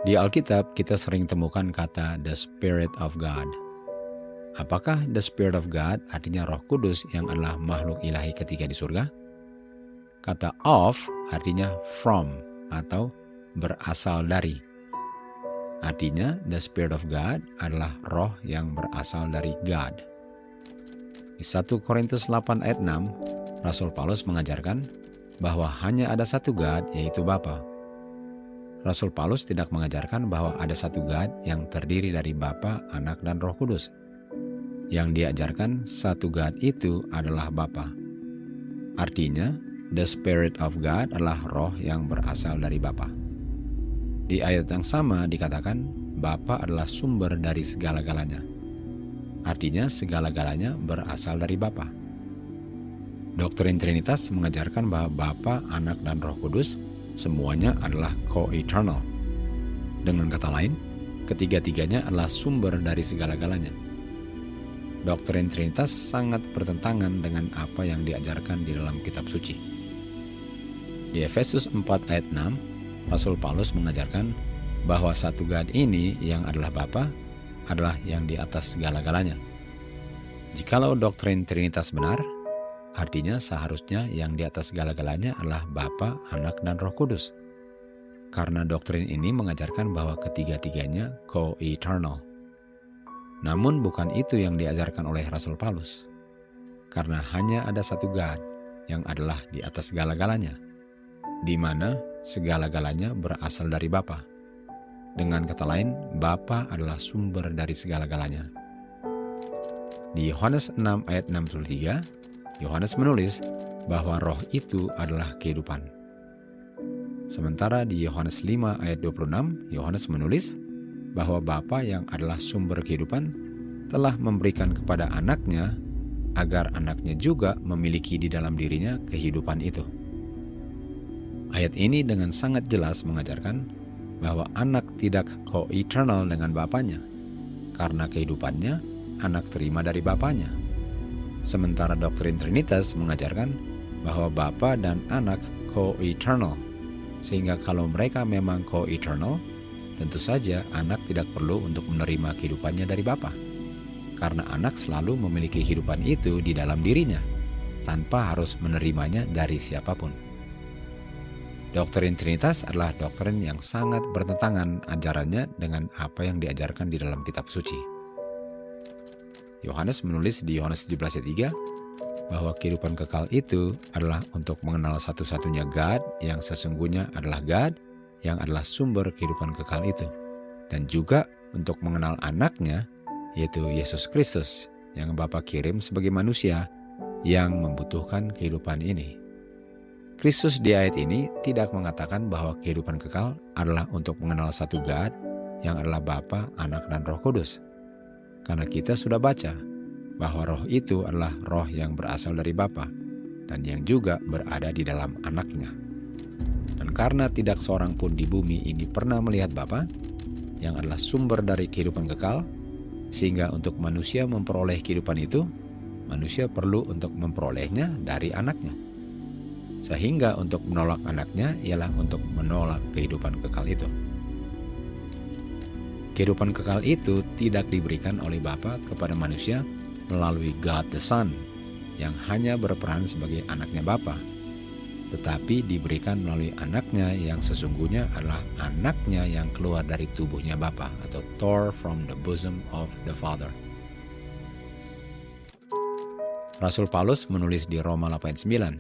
Di Alkitab kita sering temukan kata the Spirit of God. Apakah the Spirit of God artinya Roh Kudus yang adalah makhluk ilahi ketiga di surga? Kata of artinya from atau berasal dari. Artinya the Spirit of God adalah roh yang berasal dari God. Di 1 Korintus 8 ayat 6, Rasul Paulus mengajarkan bahwa hanya ada satu God, yaitu Bapa. Rasul Paulus tidak mengajarkan bahwa ada satu God yang terdiri dari Bapa, Anak, dan Roh Kudus. Yang diajarkan satu God itu adalah Bapa. Artinya, the Spirit of God adalah roh yang berasal dari Bapa. Di ayat yang sama dikatakan, Bapa adalah sumber dari segala-galanya. Artinya, segala-galanya berasal dari Bapa. Doktrin Trinitas mengajarkan bahwa Bapa, Anak, dan Roh Kudus semuanya adalah co-eternal. Dengan kata lain, ketiga-tiganya adalah sumber dari segala-galanya. Doktrin Trinitas sangat bertentangan dengan apa yang diajarkan di dalam kitab suci. Di Efesus 4 ayat 6, Rasul Paulus mengajarkan bahwa satu God ini yang adalah Bapa adalah yang di atas segala-galanya. Jikalau doktrin Trinitas benar, artinya seharusnya yang di atas segala-galanya adalah Bapa, Anak, dan Roh Kudus. Karena doktrin ini mengajarkan bahwa ketiga-tiganya co-eternal. Namun bukan itu yang diajarkan oleh Rasul Paulus. Karena hanya ada satu God yang adalah di atas segala-galanya, di mana segala-galanya berasal dari Bapa. Dengan kata lain, Bapa adalah sumber dari segala-galanya. Di Yohanes 6 ayat 63, Yohanes menulis bahwa roh itu adalah kehidupan. Sementara di Yohanes 5 ayat 26, Yohanes menulis bahwa Bapa yang adalah sumber kehidupan telah memberikan kepada anaknya agar anaknya juga memiliki di dalam dirinya kehidupan itu. Ayat ini dengan sangat jelas mengajarkan bahwa anak tidak co-eternal dengan bapanya, karena kehidupannya anak terima dari bapanya. Sementara doktrin Trinitas mengajarkan bahwa Bapa dan anak co-eternal, sehingga kalau mereka memang co-eternal, tentu saja anak tidak perlu untuk menerima kehidupannya dari Bapa, karena anak selalu memiliki kehidupan itu di dalam dirinya, tanpa harus menerimanya dari siapapun. Doktrin Trinitas adalah doktrin yang sangat bertentangan ajarannya dengan apa yang diajarkan di dalam kitab suci. Yohanes menulis di Yohanes 17 ayat 3 bahwa kehidupan kekal itu adalah untuk mengenal satu-satunya God yang sesungguhnya adalah God yang adalah sumber kehidupan kekal itu, dan juga untuk mengenal anaknya, yaitu Yesus Kristus yang Bapa kirim sebagai manusia yang membutuhkan kehidupan ini. Kristus di ayat ini tidak mengatakan bahwa kehidupan kekal adalah untuk mengenal satu God yang adalah Bapa, Anak, dan Roh Kudus. Karena kita sudah baca bahwa roh itu adalah roh yang berasal dari Bapa dan yang juga berada di dalam anaknya. Dan karena tidak seorang pun di bumi ini pernah melihat Bapa, yang adalah sumber dari kehidupan kekal, sehingga untuk manusia memperoleh kehidupan itu, manusia perlu untuk memperolehnya dari anaknya. Sehingga untuk menolak anaknya ialah untuk menolak kehidupan kekal itu. Kehidupan kekal itu tidak diberikan oleh Bapa kepada manusia melalui God the Son, yang hanya berperan sebagai anaknya Bapa, tetapi diberikan melalui anaknya yang sesungguhnya adalah anaknya yang keluar dari tubuhnya Bapa, atau tore from the bosom of the Father. Rasul Paulus menulis di Roma 8:9,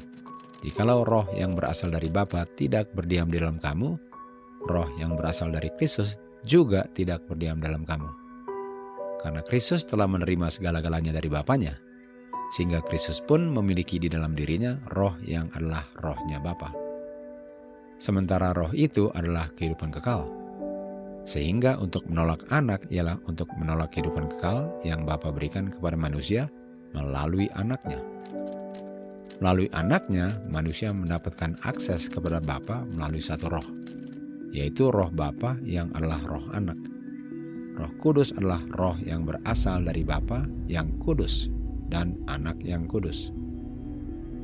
jikalau roh yang berasal dari Bapa tidak berdiam di dalam kamu, roh yang berasal dari Kristus juga tidak berdiam dalam kamu. Karena Kristus telah menerima segala-galanya dari Bapanya, sehingga Kristus pun memiliki di dalam dirinya roh yang adalah rohnya Bapa. Sementara roh itu adalah kehidupan kekal. Sehingga untuk menolak anak ialah untuk menolak kehidupan kekal yang Bapa berikan kepada manusia melalui anaknya. Melalui anaknya, manusia mendapatkan akses kepada Bapa melalui satu roh, yaitu roh Bapa yang adalah roh anak. Roh Kudus adalah roh yang berasal dari Bapa yang kudus dan anak yang kudus.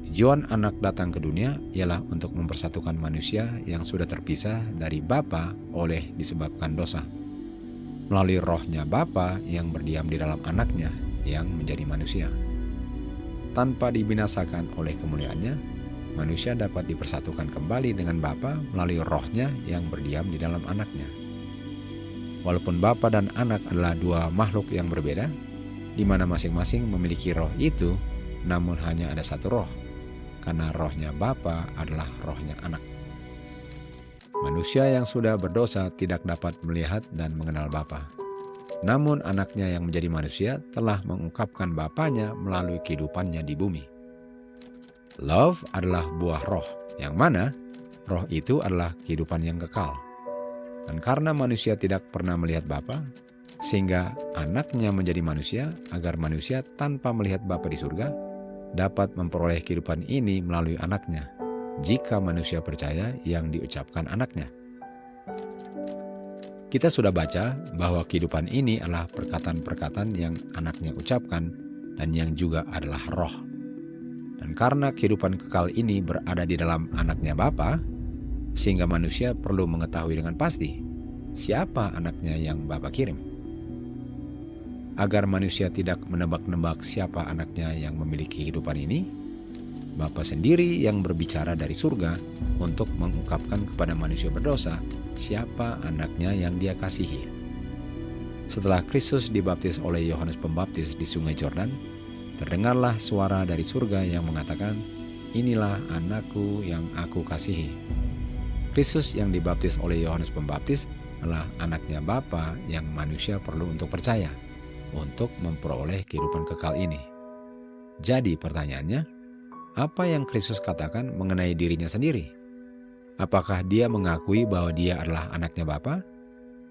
Tujuan anak datang ke dunia ialah untuk mempersatukan manusia yang sudah terpisah dari Bapa oleh disebabkan dosa, melalui rohnya Bapa yang berdiam di dalam anaknya yang menjadi manusia. Tanpa dibinasakan oleh kemuliaannya, manusia dapat dipersatukan kembali dengan Bapa melalui rohnya yang berdiam di dalam anaknya. Walaupun Bapa dan anak adalah dua makhluk yang berbeda, di mana masing-masing memiliki roh itu, namun hanya ada satu roh, karena rohnya Bapa adalah rohnya anak. Manusia yang sudah berdosa tidak dapat melihat dan mengenal Bapa. Namun anaknya yang menjadi manusia telah mengungkapkan Bapanya melalui kehidupannya di bumi. Love adalah buah roh, yang mana roh itu adalah kehidupan yang kekal. Dan karena manusia tidak pernah melihat Bapa, sehingga anaknya menjadi manusia agar manusia tanpa melihat Bapa di surga dapat memperoleh kehidupan ini melalui anaknya, jika manusia percaya yang diucapkan anaknya. Kita sudah baca bahwa kehidupan ini adalah perkataan-perkataan yang anaknya ucapkan dan yang juga adalah roh. Dan karena kehidupan kekal ini berada di dalam anaknya Bapa, sehingga manusia perlu mengetahui dengan pasti siapa anaknya yang Bapa kirim. Agar manusia tidak menebak-nebak siapa anaknya yang memiliki kehidupan ini, Bapa sendiri yang berbicara dari surga untuk mengungkapkan kepada manusia berdosa siapa anaknya yang Dia kasihi. Setelah Kristus dibaptis oleh Yohanes Pembaptis di Sungai Yordan, terdengarlah suara dari surga yang mengatakan, "Inilah anakku yang aku kasihi." Kristus yang dibaptis oleh Yohanes Pembaptis adalah anaknya Bapa yang manusia perlu untuk percaya untuk memperoleh kehidupan kekal ini. Jadi pertanyaannya, apa yang Kristus katakan mengenai dirinya sendiri? Apakah Dia mengakui bahwa Dia adalah anaknya Bapa?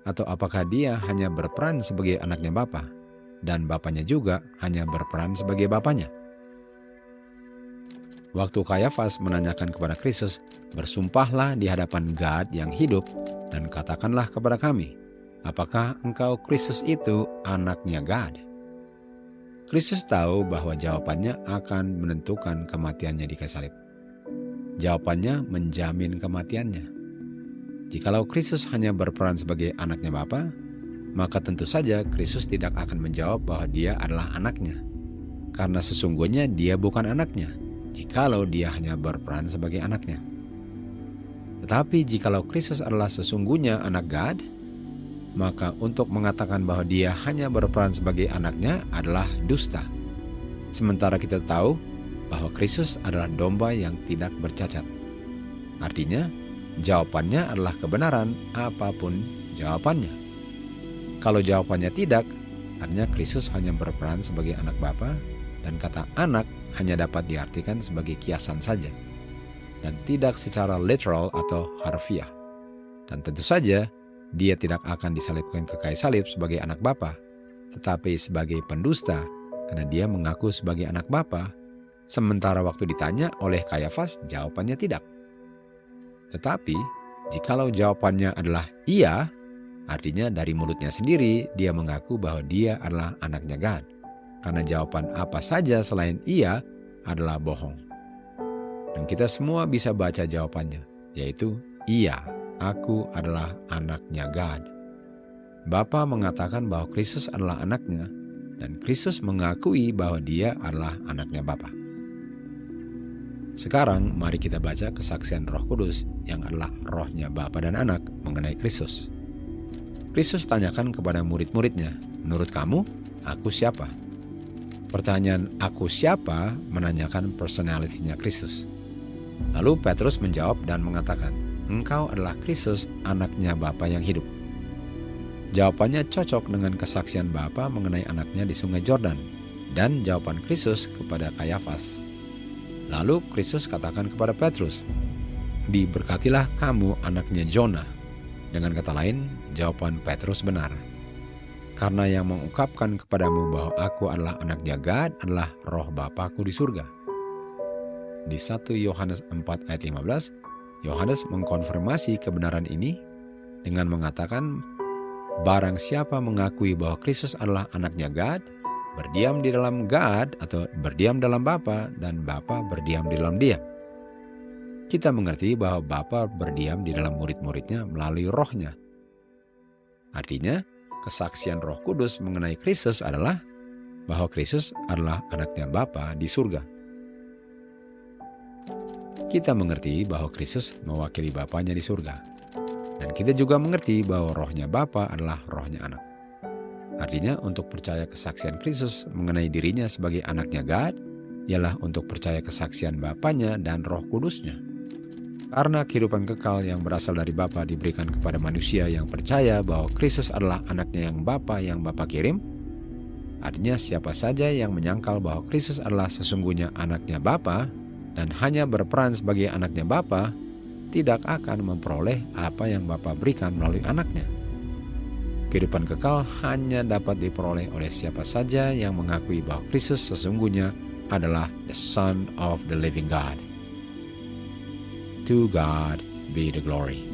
Atau apakah Dia hanya berperan sebagai anaknya Bapa dan Bapanya juga hanya berperan sebagai Bapanya? Waktu Kayafas menanyakan kepada Kristus, "Bersumpahlah di hadapan God yang hidup dan katakanlah kepada kami, apakah engkau Kristus itu anaknya God?" Kristus tahu bahwa jawabannya akan menentukan kematiannya di kayu salib. Jawabannya menjamin kematiannya. Jikalau Kristus hanya berperan sebagai anaknya Bapa, maka tentu saja Kristus tidak akan menjawab bahwa Dia adalah anaknya. Karena sesungguhnya Dia bukan anaknya, jikalau Dia hanya berperan sebagai anaknya. Tetapi jikalau Kristus adalah sesungguhnya anak God, maka untuk mengatakan bahwa Dia hanya berperan sebagai anaknya adalah dusta. Sementara kita tahu bahwa Kristus adalah domba yang tidak bercacat. Artinya, jawabannya adalah kebenaran apapun jawabannya. Kalau jawabannya tidak, artinya Kristus hanya berperan sebagai anak Bapa, dan kata anak hanya dapat diartikan sebagai kiasan saja, dan tidak secara literal atau harfiah. Dan tentu saja, Dia tidak akan disalibkan ke kayu salib sebagai anak Bapa, tetapi sebagai pendusta karena Dia mengaku sebagai anak Bapa, sementara waktu ditanya oleh Kayafas, jawabannya tidak. Tetapi, jikalau jawabannya adalah iya, artinya dari mulutnya sendiri Dia mengaku bahwa Dia adalah anaknya God. Karena jawaban apa saja selain iya adalah bohong. Dan kita semua bisa baca jawabannya, yaitu iya, aku adalah anaknya God. Bapa mengatakan bahwa Kristus adalah anaknya, dan Kristus mengakui bahwa Dia adalah anaknya Bapa. Sekarang mari kita baca kesaksian Roh Kudus yang adalah rohnya Bapa dan Anak mengenai Kristus. Kristus tanyakan kepada murid-muridnya, "Menurut kamu, aku siapa?" Pertanyaan "aku siapa" menanyakan personalitinya Kristus. Lalu Petrus menjawab dan mengatakan, "Engkau adalah Kristus, anaknya Bapa yang hidup." Jawabannya cocok dengan kesaksian Bapa mengenai anaknya di Sungai Yordan dan jawaban Kristus kepada Kayafas. Lalu Kristus katakan kepada Petrus, "Diberkatilah kamu anaknya Jona." Dengan kata lain, jawaban Petrus benar. Karena yang mengungkapkan kepadamu bahwa aku adalah anaknya God adalah roh Bapakku di surga. Di 1 Yohanes 4 ayat 15, Yohanes mengkonfirmasi kebenaran ini dengan mengatakan, "Barang siapa mengakui bahwa Kristus adalah anaknya God, berdiam di dalam God atau berdiam dalam Bapa dan Bapa berdiam di dalam Dia. Kita mengerti bahwa Bapa berdiam di dalam murid-muridnya melalui Roh-Nya. Artinya, kesaksian Roh Kudus mengenai Kristus adalah bahwa Kristus adalah anaknya Bapa di surga. Kita mengerti bahwa Kristus mewakili Bapanya di surga. Dan kita juga mengerti bahwa rohnya Bapa adalah rohnya anak. Artinya untuk percaya kesaksian Kristus mengenai dirinya sebagai anaknya God, ialah untuk percaya kesaksian Bapanya dan Roh Kudusnya. Karena kehidupan kekal yang berasal dari Bapa diberikan kepada manusia yang percaya bahwa Kristus adalah anaknya yang Bapa kirim, artinya siapa saja yang menyangkal bahwa Kristus adalah sesungguhnya anaknya Bapa dan hanya berperan sebagai anaknya Bapa, tidak akan memperoleh apa yang Bapa berikan melalui anaknya. Kehidupan kekal hanya dapat diperoleh oleh siapa saja yang mengakui bahwa Kristus sesungguhnya adalah the Son of the Living God. To God be the glory.